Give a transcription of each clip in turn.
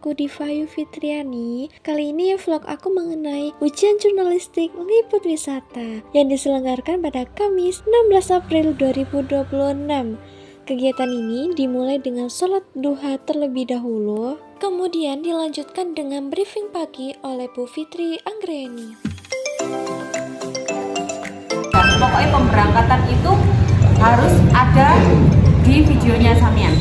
aku Divayu Fitriani. Kali ini vlog aku mengenai ujian jurnalistik Liput Wisata yang diselenggarakan pada Kamis 16 April 2026. Kegiatan ini dimulai dengan sholat duha terlebih dahulu, kemudian dilanjutkan dengan briefing pagi oleh Bu Fitri Anggreni. Pokoknya pemberangkatan itu harus ada di videonya Samian.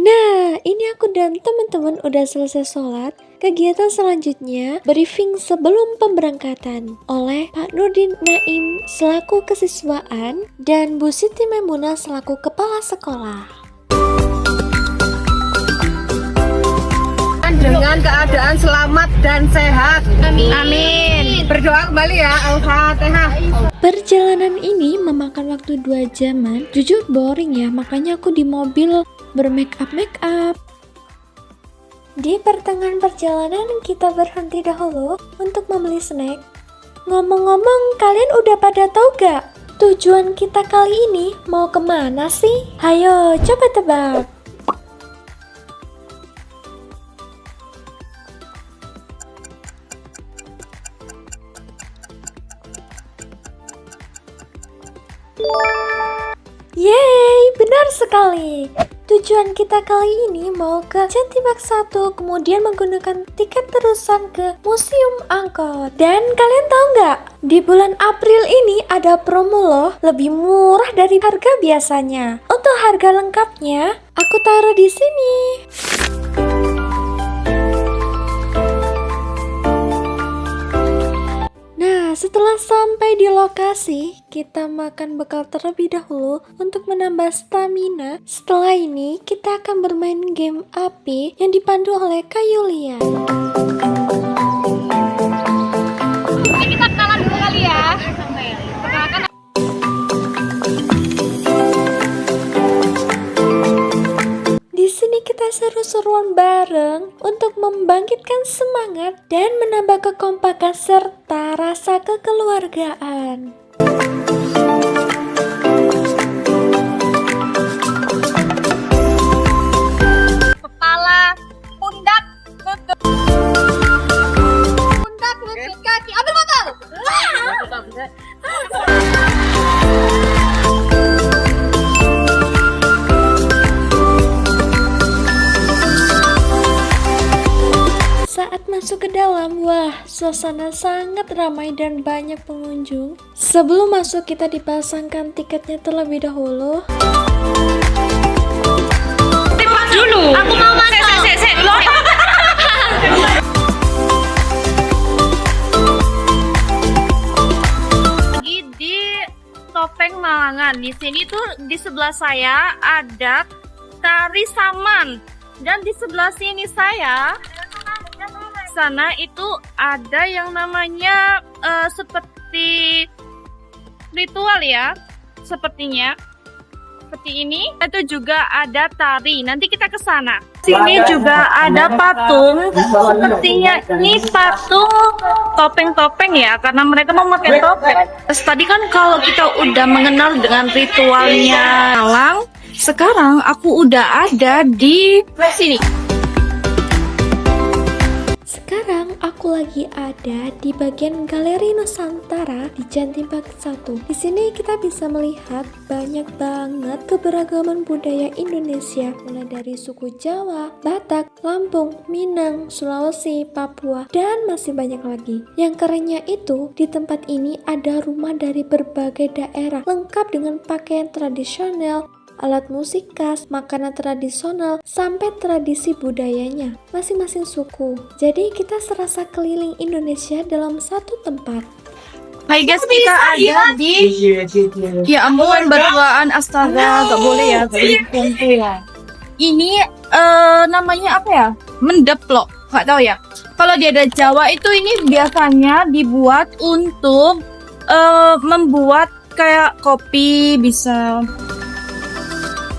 Nah, ini aku dan teman-teman udah selesai sholat. Kegiatan selanjutnya briefing sebelum pemberangkatan oleh Pak Nurdin Naim selaku kesiswaan dan Bu Siti Maimunah selaku kepala sekolah. Dengan keadaan selamat dan sehat. Amin. Amin. Berdoa kembali ya. Al-Fatihah. Perjalanan ini memakan waktu 2 jaman. Jujur boring ya, makanya aku di mobil bermake up. Di pertengahan perjalanan kita berhenti dahulu untuk membeli snack. Ngomong-ngomong, kalian udah pada tahu gak tujuan kita kali ini mau kemana sih? Hayo coba tebak. Yeay, benar sekali. Tujuan kita kali ini mau ke Cantibak 1, kemudian menggunakan tiket terusan ke Museum Angkot. Dan kalian tahu nggak? Di bulan April ini ada promo loh, lebih murah dari harga biasanya. Untuk harga lengkapnya, aku taruh di sini. Setelah sampai di lokasi, kita makan bekal terlebih dahulu untuk menambah stamina. Setelah ini, kita akan bermain game api yang dipandu oleh Kak Yulia. Mungkin kita kenalan dulu kali ya. Di sini kita seru-seruan bareng untuk membangkitkan semangat dan menambah kekompakan serta rasa kekeluargaan. Kepala, pundak, lutut. Pundak, lutut, kaki. Ambil motor. Saat masuk ke dalam, wah, suasana sangat ramai dan banyak pengunjung. Sebelum masuk, kita dipasangkan tiketnya terlebih dahulu. Dulu. Aku mau masuk. Lagi di Topeng Malangan. Di sini tuh di sebelah saya ada tari saman dan di sebelah sini saya sana itu ada yang namanya seperti ritual ya, sepertinya seperti ini. Itu juga ada tari. Nanti kita ke sana. Sini juga ada patung. Sepertinya ini patung topeng-topeng ya, karena mereka memakai topeng. Tadi kan kalau kita udah mengenal dengan ritualnya Malang, sekarang aku udah ada di sini. Sekarang aku lagi ada di bagian Galeri Nusantara di Cantibak 1. Di sini kita bisa melihat banyak banget keberagaman budaya Indonesia, mulai dari suku Jawa, Batak, Lampung, Minang, Sulawesi, Papua, dan masih banyak lagi. Yang kerennya itu, di tempat ini ada rumah dari berbagai daerah, lengkap dengan pakaian tradisional, alat musik khas, makanan tradisional, sampai tradisi budayanya masing-masing suku. Jadi kita serasa keliling Indonesia dalam satu tempat. Hai guys, kita ada di ya ampun berduaan, astaga, gak boleh ya, ini namanya apa ya, mendeplok, gak tahu ya. Kalau di ada Jawa itu ini biasanya dibuat untuk membuat kayak kopi bisa.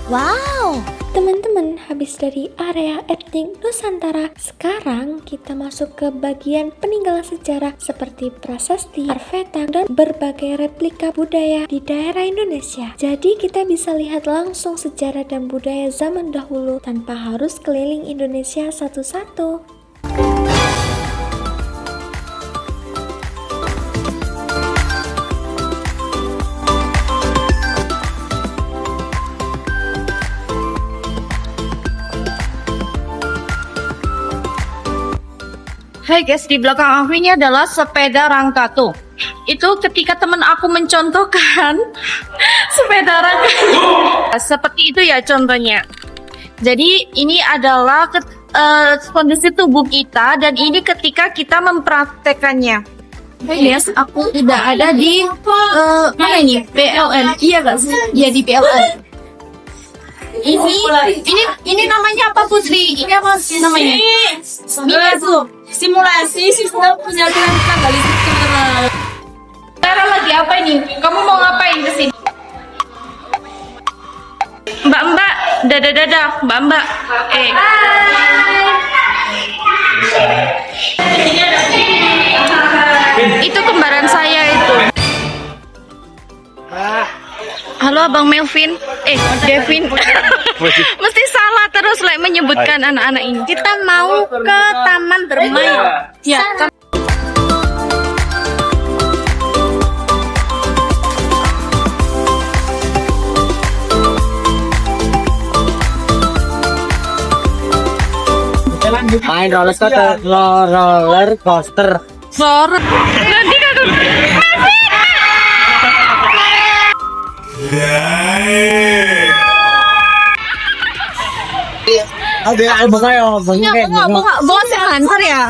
Wow, Teman-teman, habis dari area etnik Nusantara, sekarang kita masuk ke bagian peninggalan sejarah seperti prasasti, artefak, dan berbagai replika budaya di daerah Indonesia. Jadi kita bisa lihat langsung sejarah dan budaya zaman dahulu tanpa harus keliling Indonesia satu-satu. Hai guys, di belakang aku ini adalah sepeda rangkatu. Itu ketika teman aku mencontohkan sepeda rangkatu. Seperti itu ya contohnya. Jadi ini adalah kondisi tubuh kita dan ini ketika kita mempraktekannya. Hai guys, aku udah ada di mana ini? PLN. Iya gak sih? Iya di PLN. Ini namanya apa Putri? Ini apa namanya? Simulasi sistem penyaluran tenaga listrik teman-teman. Sekarang lagi apa ini? Kamu mau ngapain kesini? Mbak, dadah, Mbak. Itu kembaran saya itu. Halo Abang Melvin, Devin. Mesti salah terus menyebutkan anak-anak ini. Kita mau ke taman bermain. Ya. Main roller coaster. Nanti Ada bunga ya, bunga saya lancar ya.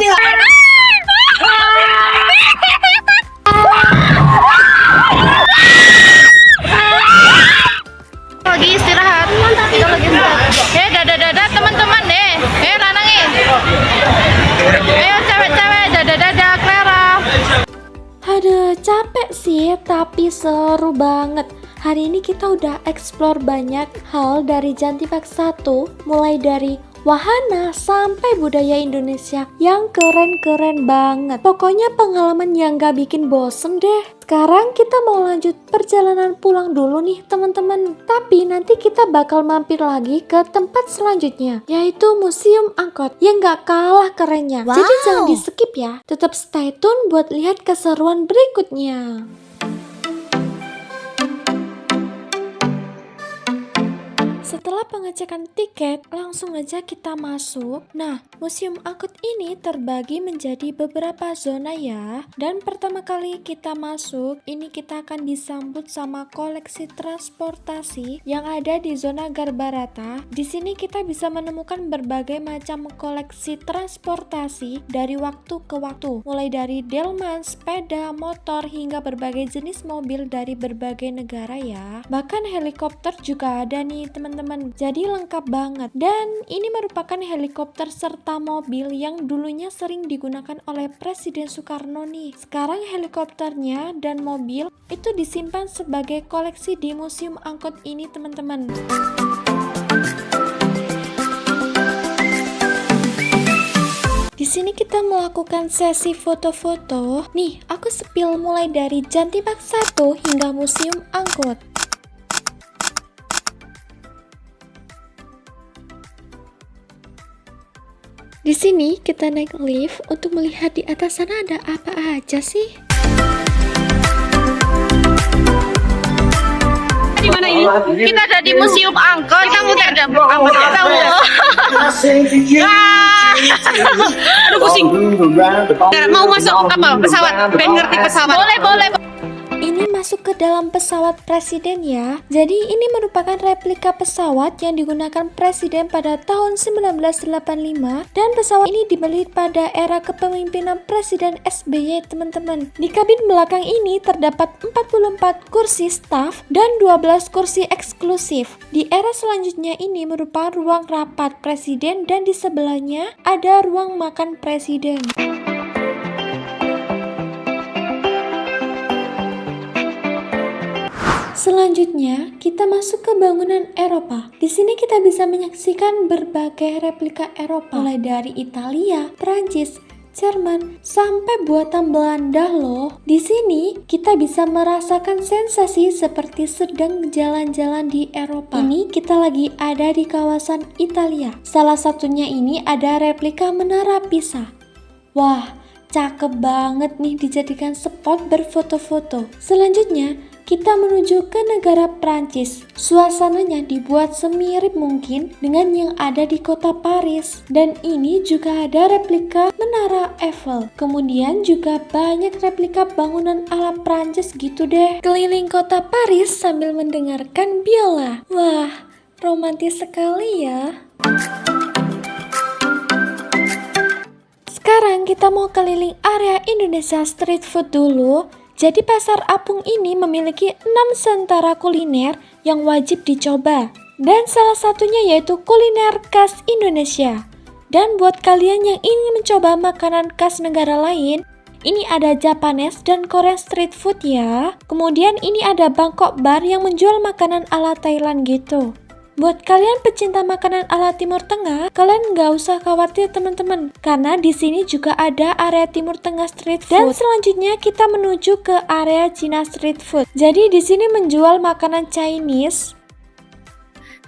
Lagi istirahat. Kita lagi istirahat. Dadah teman-teman deh. Lanangin. Ayo cewek-cewek, dadah Clara. Aduh, capek sih, tapi seru banget. Hari ini kita udah explore banyak hal dari Jantipak 1, mulai dari wahana sampai budaya Indonesia yang keren-keren banget. Pokoknya pengalaman yang gak bikin bosen deh. Sekarang kita mau lanjut perjalanan pulang dulu nih teman-teman. Tapi nanti kita bakal mampir lagi ke tempat selanjutnya, yaitu Museum Angkot yang gak kalah kerennya. Jadi jangan di skip ya. Tetap stay tune buat lihat keseruan berikutnya. Setelah pengecekan tiket, langsung aja kita masuk. Nah, Museum Angkot ini terbagi menjadi beberapa zona ya. Dan pertama kali kita masuk, ini kita akan disambut sama koleksi transportasi yang ada di zona Garbarata. Di sini kita bisa menemukan berbagai macam koleksi transportasi dari waktu ke waktu. Mulai dari delman, sepeda, motor, hingga berbagai jenis mobil dari berbagai negara ya. Bahkan helikopter juga ada nih teman-teman. Jadi lengkap banget. Dan ini merupakan helikopter serta mobil yang dulunya sering digunakan oleh Presiden Soekarno nih. Sekarang helikopternya dan mobil itu disimpan sebagai koleksi di Museum Angkot ini teman-teman. Di sini kita melakukan sesi foto-foto. Nih, aku spill mulai dari Jantipak 1 hingga Museum Angkot. Di sini kita naik lift untuk melihat di atas sana ada apa aja sih. Di mana ini? Kita ada di Museum Angkot. Kita ada angkot tahu. Aduh pusing. Mau masuk apa? Pesawat. Ben ngerti pesawat. Boleh. Ini masuk ke dalam pesawat presiden ya. Jadi ini merupakan replika pesawat yang digunakan presiden pada tahun 1985 dan pesawat ini dibeli pada era kepemimpinan Presiden SBY teman-teman. Di kabin belakang ini terdapat 44 kursi staf dan 12 kursi eksklusif. Di era selanjutnya ini merupakan ruang rapat presiden dan di sebelahnya ada ruang makan presiden. Selanjutnya, kita masuk ke bangunan Eropa. Di sini kita bisa menyaksikan berbagai replika Eropa, mulai dari Italia, Prancis, Jerman, sampai buatan Belanda loh. Di sini kita bisa merasakan sensasi seperti sedang jalan-jalan di Eropa. Ini kita lagi ada di kawasan Italia. Salah satunya ini ada replika Menara Pisa. Wah, cakep banget nih dijadikan spot berfoto-foto. Selanjutnya, kita menuju ke negara Prancis. Suasananya dibuat semirip mungkin dengan yang ada di kota Paris. Dan ini juga ada replika Menara Eiffel. Kemudian juga banyak replika bangunan ala Prancis gitu deh. Keliling kota Paris sambil mendengarkan biola. Wah, romantis sekali ya. Sekarang kita mau keliling area Indonesia street food dulu. Jadi pasar apung ini memiliki 6 sentra kuliner yang wajib dicoba. Dan salah satunya yaitu kuliner khas Indonesia. Dan buat kalian yang ingin mencoba makanan khas negara lain, ini ada Japanese dan Korean street food ya. Kemudian ini ada Bangkok Bar yang menjual makanan ala Thailand gitu. Buat kalian pecinta makanan ala Timur Tengah, kalian nggak usah khawatir teman-teman, karena di sini juga ada area Timur Tengah street food. Dan selanjutnya kita menuju ke area Cina street food. Jadi di sini menjual makanan Chinese.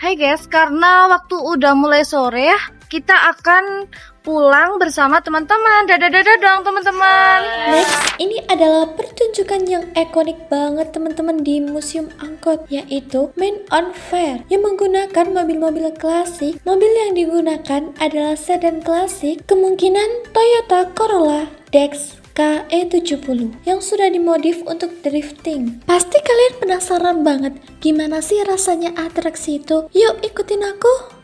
Hai guys, karena waktu udah mulai sore ya, kita akan pulang bersama teman-teman. Dadah-dadah dong teman-teman. Next, ini adalah pertunjukan yang ikonik banget teman-teman di Museum Angkut, yaitu Man on Fire yang menggunakan mobil-mobil klasik. Mobil yang digunakan adalah sedan klasik, kemungkinan Toyota Corolla Dex KE70 yang sudah dimodif untuk drifting. Pasti kalian penasaran banget gimana sih rasanya atraksi itu? Yuk ikutin aku.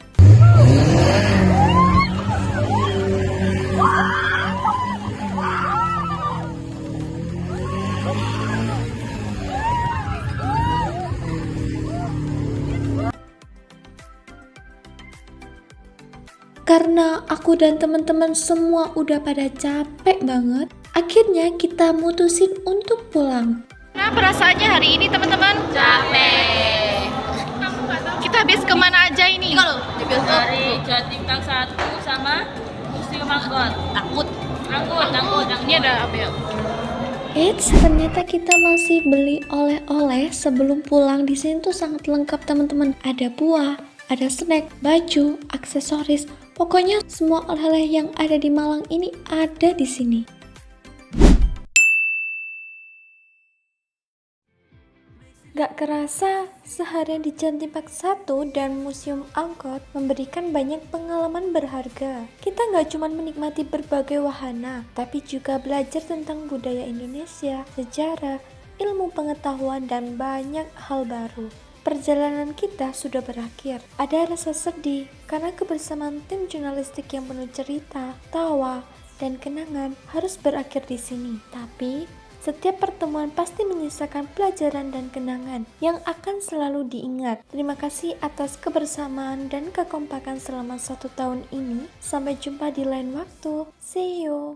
Karena aku dan teman-teman semua udah pada capek banget, akhirnya kita mutusin untuk pulang. Nah, perasaannya hari ini teman-teman? Capek. Kita habis kemana aja ini? Dari Jatim Tang 1 sama Museum Angkut. Angkut. Ini ada apa ya? Eits, ternyata kita masih beli oleh-oleh sebelum pulang. Di sini tuh sangat lengkap teman-teman. Ada buah, ada snack, baju, aksesoris. Pokoknya semua oleh-oleh yang ada di Malang ini ada di sini. Gak kerasa, seharian di Jatim Park 1 dan Museum Angkut memberikan banyak pengalaman berharga. Kita gak cuma menikmati berbagai wahana, tapi juga belajar tentang budaya Indonesia, sejarah, ilmu pengetahuan, dan banyak hal baru. Perjalanan kita sudah berakhir. Ada rasa sedih karena kebersamaan tim jurnalistik yang penuh cerita, tawa, dan kenangan harus berakhir di sini. Tapi setiap pertemuan pasti menyisakan pelajaran dan kenangan yang akan selalu diingat. Terima kasih atas kebersamaan dan kekompakan selama 1 tahun ini. Sampai jumpa di lain waktu. See you.